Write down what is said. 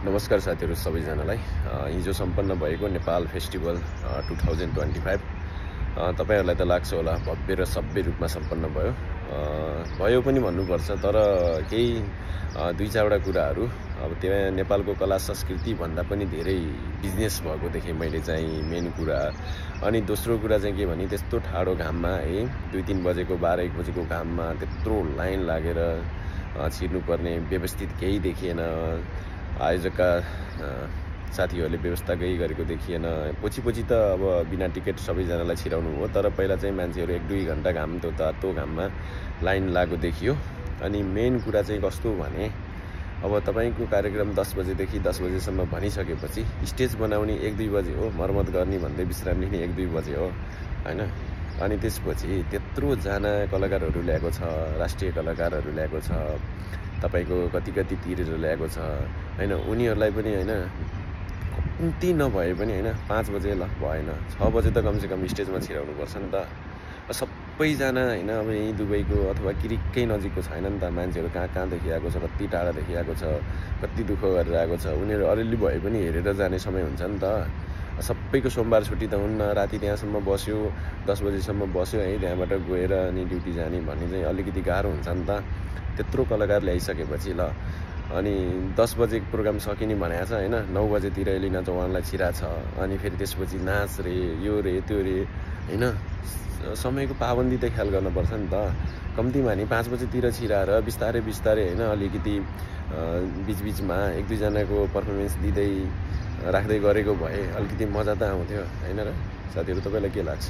नमस्कार साथीहरु सबैजनालाई। हिजो सम्पन्न भएको नेपाल फेस्टिभल 2025 तपाईहरुलाई त लाग्छ होला भव्य र सभ्य रूपमा सम्पन्न भयो पनि भन्नुपर्छ। तर केही दुई चारवटा कुराहरु अब त्यहाँ नेपालको कला संस्कृति भन्दा पनि धेरै बिजनेस भएको देखे मैले चाहिँ मेन कुरा। अनि दोस्रो कुरा चाहिँ के भने त्यस्तो ठाडो घाममा है 2-3 बजेको 12-1 बजेको घाममा त्यत्रो लाइन लागेर छिर्नुपर्ने व्यवस्थित केही देखिएन। आयोजकका साथीहरूले व्यवस्था केही गरेको देखिएन। पछि त अब बिना टिकट सबैजनालाई छिराउनु हो, तर पहिला चाहिँ मान्छेहरू 1-2 घण्टा घाम त्यो घाममा लाइन लागेको देखियो। अनि मेन कुरा चाहिँ कस्तो भने अब तपाईको कार्यक्रम 10 बजेदेखि 10 बजेसम्म भनिसकेपछि स्टेज बनाउने 1-2 बजे हो, मर्मत गर्ने भन्दै विश्राम लिने 1-2 बजे हो हैन। अनि त्यसपछि त्यत्रो जना कलाकारहरू ल्याएको छ, राष्ट्रिय कलाकारहरू ल्याएको छ, तपाईको कति तिरेर ल्याएको छ हैन। उनीहरुलाई पनि हैन कम्ती नभए पनि हैन 5 बजे ल भएन 6 बजे त कम से कम स्टेजमा छिराउनु पर्छ नि त। सबैजना हैन अब यही दुबईको अथवा किरिक्कै नजिकको छैन नि त। मान्छेहरू कहाँदेखि आएको छ, कति टाढादेखि आएको छ, कति दुःख गरेर आएको छ। उनीहरू अलिअलि भए पनि हेरेर जाने समय हुन्छ नि त। सबैको सोमबार छुट्टी त हुन्न। राति त्यहाँसम्म बस्यो, 10 बजेसम्म बस्यो है, त्यहाँबाट गएर अनि ड्युटी जाने भन्ने चाहिँ अलिकति गाह्रो हुन्छ नि त। त्यत्रो कलाकार ल्याइसकेपछि ल अनि 10 बजे प्रोग्राम सकिने भनेको छ हैन। 9 बजेतिर एलिना चौहानलाई छिरा छ। अनि फेरि त्यसपछि नाच रे, यो रे, त्यो रे हैन। समयको पाबन्दी त ख्याल गर्नुपर्छ नि त। कम्तीमा नि 5 बजेतिर छिराएर बिस्तारै हैन अलिकति बीचमा 1-2 जनाको परफर्मेन्स दिँदै राख्दै गरेको भए अलिकति मजा त आउँथ्यो हैन र। साथीहरु तपाईलाई के लाग्छ?